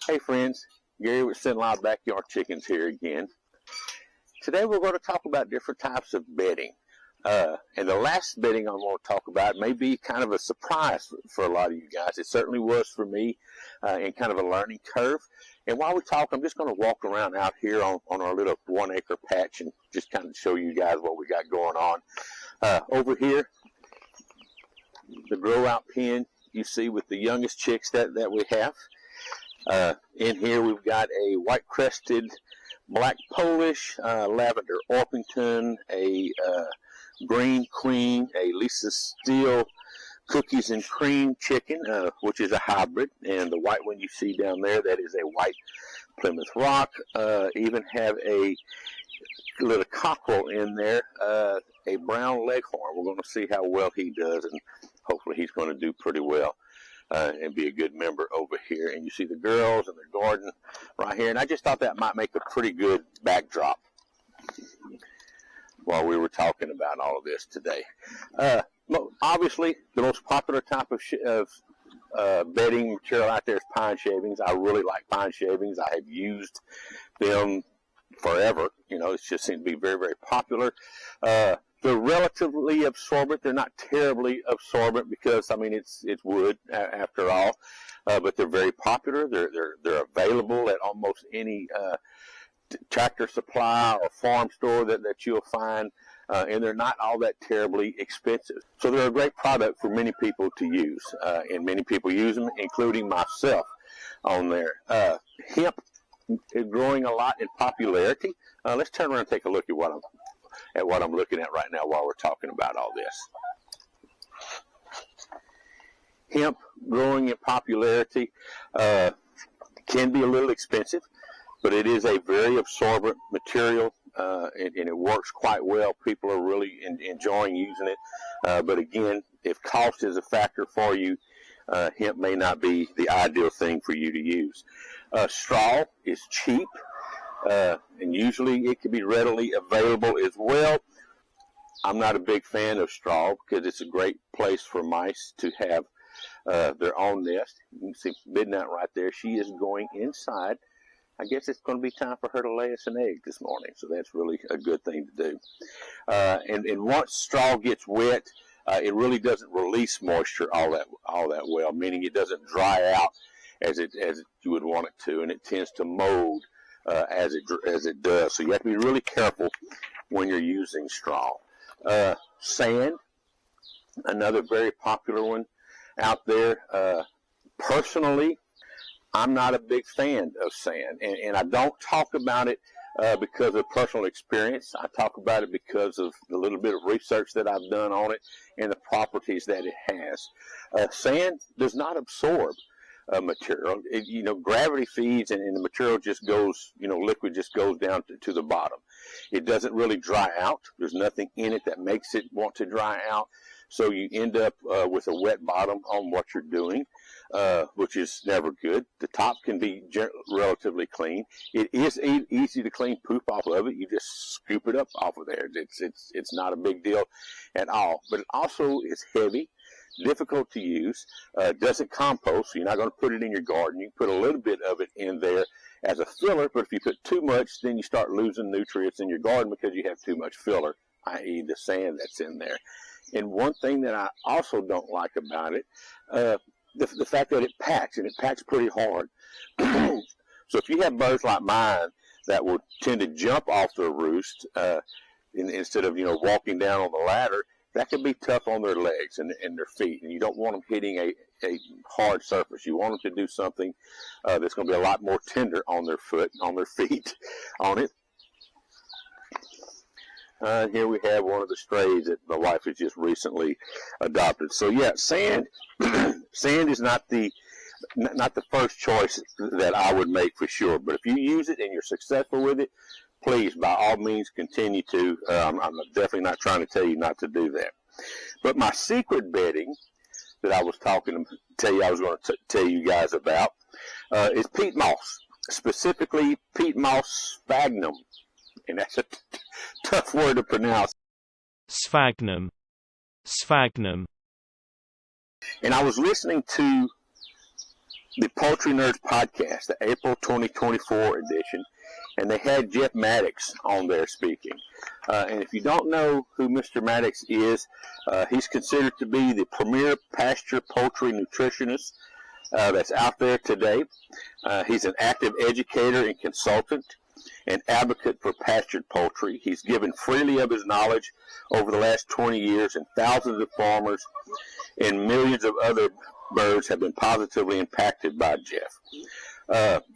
Hey friends, Gary with CENLA Backyard Chickens here again. Today we're going to talk about different types of bedding. And the last bedding I'm going to talk about may be kind of a surprise for a lot of you guys. It certainly was for me, and kind of a learning curve. And while we talk, I'm just going to walk around out here on our little 1 acre patch and just kind of show you guys what we got going on. Over here, the grow out pen you see with the youngest chicks that we have. In here we've got a white crested black Polish, lavender Orpington, a green queen, a Lisa Steele cookies and cream chicken, which is a hybrid, and the white one you see down there, that is a white Plymouth Rock. Even have a little cockerel in there, a brown leghorn. We're going to see how well he does, and hopefully he's going to do pretty well. And be a good member over here. And you see the girls and the garden right here. And I just thought that might make a pretty good backdrop while we were talking about all of this today. Obviously, the most popular type of bedding material out there is pine shavings. I really like pine shavings. I have used them forever. You know, it just seems to be very, very popular. They're relatively absorbent. They're not terribly absorbent because, I mean, it's wood after all, but they're very popular. They're available at almost any tractor supply or farm store that you'll find, and they're not all that terribly expensive. So they're a great product for many people to use, and many people use them, including myself on there. Hemp is growing a lot in popularity. Let's turn around and take a look at what I'm looking at right now while we're talking about all this. Hemp growing in popularity can be a little expensive, but it is a very absorbent material, and it works quite well. People are really enjoying using it. But again, if cost is a factor for you, hemp may not be the ideal thing for you to use. Straw is cheap. And usually it can be readily available as well. I'm not a big fan of straw because it's a great place for mice to have their own nest. You can see Midnight right there. She is going inside. I guess it's going to be time for her to lay us an egg this morning, so that's really a good thing to do. And once straw gets wet, it really doesn't release moisture all that well, meaning it doesn't dry out as you would want it to, and it tends to mold as it does. So you have to be really careful when you're using straw. Sand, another very popular one out there. Personally, I'm not a big fan of sand, and I don't talk about it because of personal experience. I talk about it because of the little bit of research that I've done on it and the properties that it has. Sand does not absorb material. Gravity feeds, and the material just goes, liquid just goes down to the bottom. It doesn't really dry out. There's nothing in it that makes it want to dry out. So you end up with a wet bottom on what you're doing, which is never good. The top can be relatively clean. It is easy to clean poop off of it. You just scoop it up off of there. It's not a big deal at all. But it also is heavy, difficult to use, doesn't compost, so you're not going to put it in your garden. You can put a little bit of it in there as a filler, but if you put too much, then you start losing nutrients in your garden because you have too much filler, i.e. the sand that's in there. And one thing that I also don't like about it, the fact that it packs, and it packs pretty hard. So if you have birds like mine that will tend to jump off their roost instead of walking down on the ladder, that can be tough on their legs and their feet, and you don't want them hitting a hard surface. You want them to do something that's going to be a lot more tender on their feet on it. Here we have one of the strays that my wife has just recently adopted. So yeah, sand is not the first choice that I would make for sure. But if you use it and you're successful with it, please, by all means, continue to. I'm definitely not trying to tell you not to do that. But my secret bedding that I was I was going to tell you guys about is peat moss, specifically peat moss sphagnum. And that's a tough word to pronounce. Sphagnum. Sphagnum. And I was listening to the Poultry Nerds podcast, the April 2024 edition, and they had Jeff Maddox on there speaking. And if you don't know who Mr. Maddox is, he's considered to be the premier pasture poultry nutritionist that's out there today. He's an active educator and consultant and advocate for pastured poultry. He's given freely of his knowledge over the last 20 years, and thousands of farmers and millions of other birds have been positively impacted by Jeff.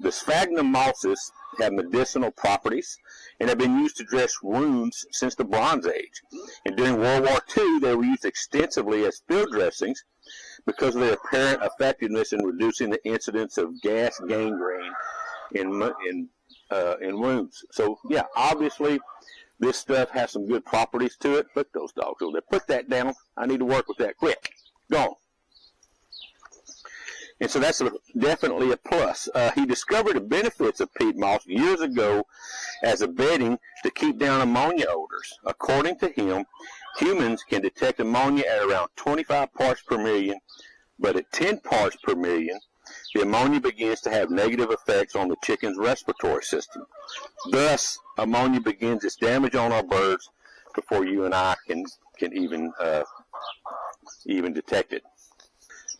The sphagnum mosses have medicinal properties and have been used to dress wounds since the Bronze Age. And during World War II, they were used extensively as field dressings because of their apparent effectiveness in reducing the incidence of gas gangrene in wounds. So, yeah, obviously, this stuff has some good properties to it. Look, those dogs over there. Put that down. I need to work with that quick. Go. And so that's definitely a plus. He discovered the benefits of peat moss years ago as a bedding to keep down ammonia odors. According to him, humans can detect ammonia at around 25 parts per million, but at 10 parts per million, the ammonia begins to have negative effects on the chicken's respiratory system. Thus, ammonia begins its damage on our birds before you and I can even detect it.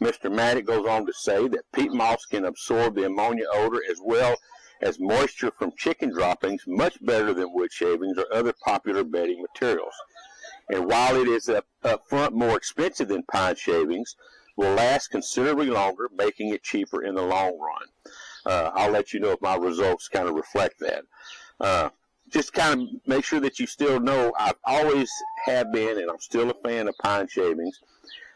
Mr. Maddox goes on to say that peat moss can absorb the ammonia odor as well as moisture from chicken droppings much better than wood shavings or other popular bedding materials. And while it is up front more expensive than pine shavings, will last considerably longer, making it cheaper in the long run. I'll let you know if my results kind of reflect that. Just kind of make sure that you still know I've always have been, and I'm still a fan of pine shavings.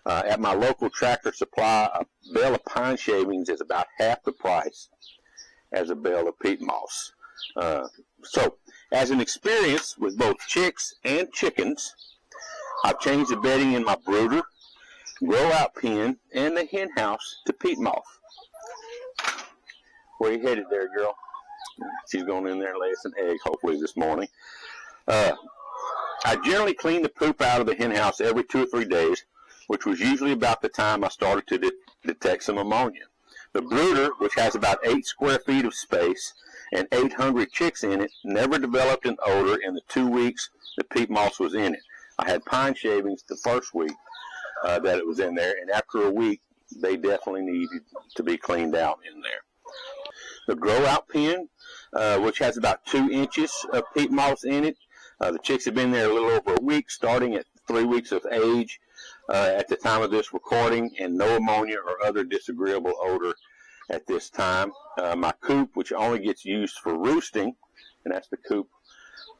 At my local Tractor Supply, a bale of pine shavings is about half the price as a bale of peat moss. So, as an experience with both chicks and chickens, I've changed the bedding in my brooder, grow-out pen, and the hen house to peat moss. Where you headed there, girl? She's going in there and lay some eggs, hopefully, this morning. I generally clean the poop out of the hen house every 2 or 3 days, which was usually about the time I started to detect some ammonia. The brooder, which has about 8 square feet of space and 8 hungry chicks in it, never developed an odor in the 2 weeks the peat moss was in it. I had pine shavings the first week that it was in there, and after a week, they definitely needed to be cleaned out in there. The grow-out pen, which has about 2 inches of peat moss in it, the chicks have been there a little over a week, starting at 3 weeks of age at the time of this recording, and no ammonia or other disagreeable odor at this time. My coop, which only gets used for roosting, and that's the coop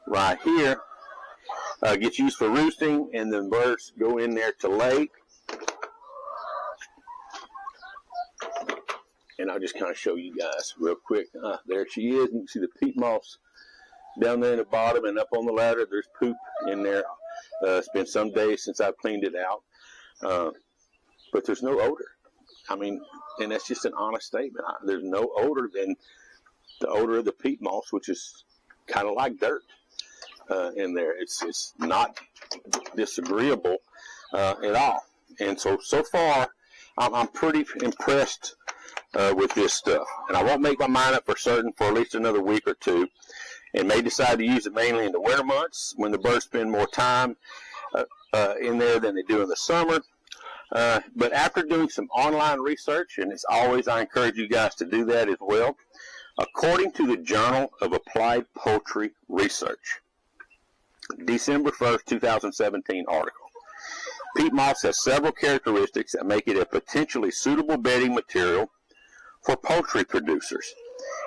right here, gets used for roosting, and the birds go in there to lay. And I'll just kind of show you guys real quick. There she is. You can see the peat moss down there in the bottom, and up on the ladder, there's poop in there. It's been some days since I've cleaned it out. But there's no odor. I mean, and that's just an honest statement. There's no odor than the odor of the peat moss, which is kind of like dirt in there. It's not disagreeable at all. And so far, I'm pretty impressed with this stuff. And I won't make my mind up for certain for at least another week or two, and may decide to use it mainly in the winter months when the birds spend more time in there than they do in the summer. But after doing some online research, and as always, I encourage you guys to do that as well, according to the Journal of Applied Poultry Research, December 1st, 2017 article, peat moss has several characteristics that make it a potentially suitable bedding material for poultry producers.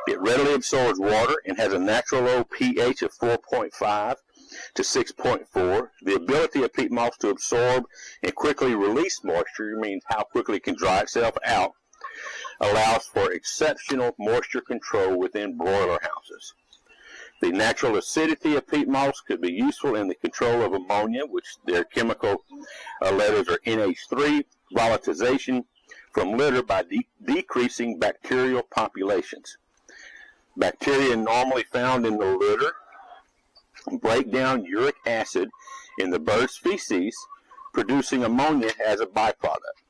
It readily absorbs water and has a natural low pH of 4.5 to 6.4. The ability of peat moss to absorb and quickly release moisture, means how quickly it can dry itself out, allows for exceptional moisture control within broiler houses. The natural acidity of peat moss could be useful in the control of ammonia, which their chemical letters are NH3, volatilization from litter by decreasing bacterial populations. Bacteria normally found in the litter break down uric acid in the bird's feces, producing ammonia as a byproduct.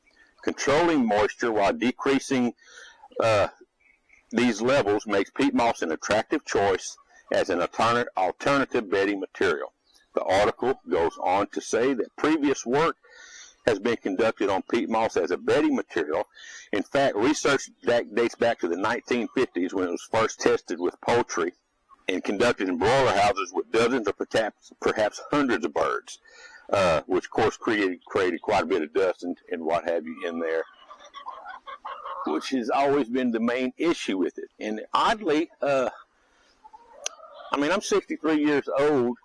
Controlling moisture while decreasing these levels makes peat moss an attractive choice as an alternative bedding material. The article goes on to say that previous work has been conducted on peat moss as a bedding material. In fact, research that dates back to the 1950s when it was first tested with poultry and conducted in broiler houses with dozens or perhaps hundreds of birds, which of course created quite a bit of dust and what have you in there, which has always been the main issue with it. And oddly, I'm 63 years old,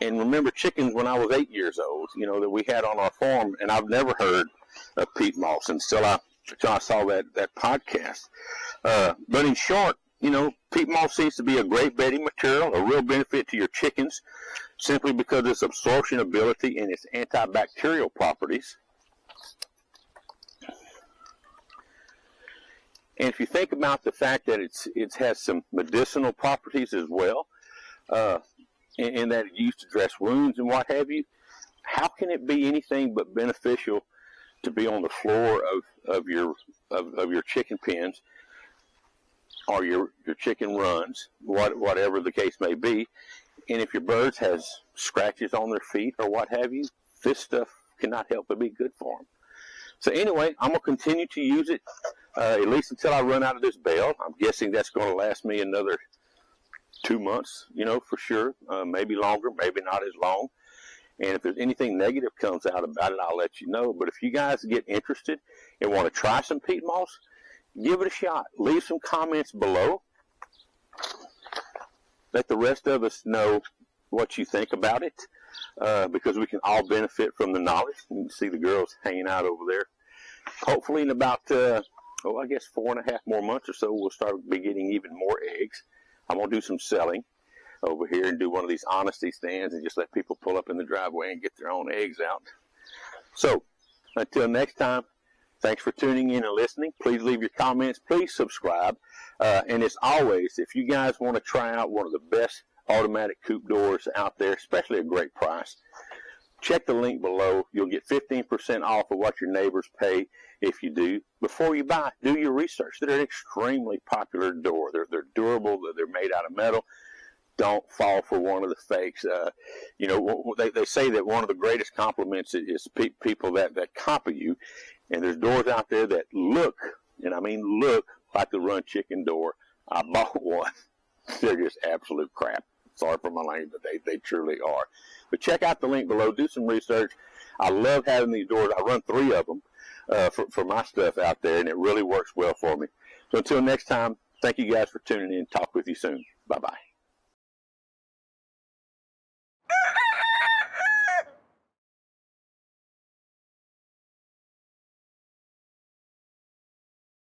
and remember chickens when I was 8 years old, that we had on our farm, and I've never heard of peat moss until I saw that podcast. But in short, peat moss seems to be a great bedding material, a real benefit to your chickens, simply because of its absorption ability and its antibacterial properties. And if you think about the fact that it has some medicinal properties as well, and that it's used to dress wounds and what have you, how can it be anything but beneficial to be on the floor of your chicken pens or your chicken runs, whatever the case may be? And if your birds has scratches on their feet or what have you, this stuff cannot help but be good for them. So anyway, I'm going to continue to use it at least until I run out of this bale. I'm guessing that's going to last me another 2 months, for sure. Maybe longer, maybe not as long. And if there's anything negative comes out about it, I'll let you know. But if you guys get interested and want to try some peat moss, give it a shot. Leave some comments below. Let the rest of us know what you think about it, because we can all benefit from the knowledge. You can see the girls hanging out over there. Hopefully in about, 4.5 more months or so, we'll start getting even more eggs. I'm going to do some selling over here and do one of these honesty stands and just let people pull up in the driveway and get their own eggs out. So, until next time, thanks for tuning in and listening. Please leave your comments. Please subscribe. And as always, if you guys want to try out one of the best automatic coop doors out there, especially a great price, check the link below. You'll get 15% off of what your neighbors pay if you do. Before you buy, do your research. They're an extremely popular door. They're durable. They're made out of metal. Don't fall for one of the fakes. They say that one of the greatest compliments is people that copy you. And there's doors out there that look, and I mean look, like the Run Chicken door. I bought one. They're just absolute crap. Sorry for my language, but they truly are. But check out the link below. Do some research. I love having these doors. I run 3 of them for my stuff out there, and it really works well for me. So until next time, thank you guys for tuning in. Talk with you soon. Bye-bye.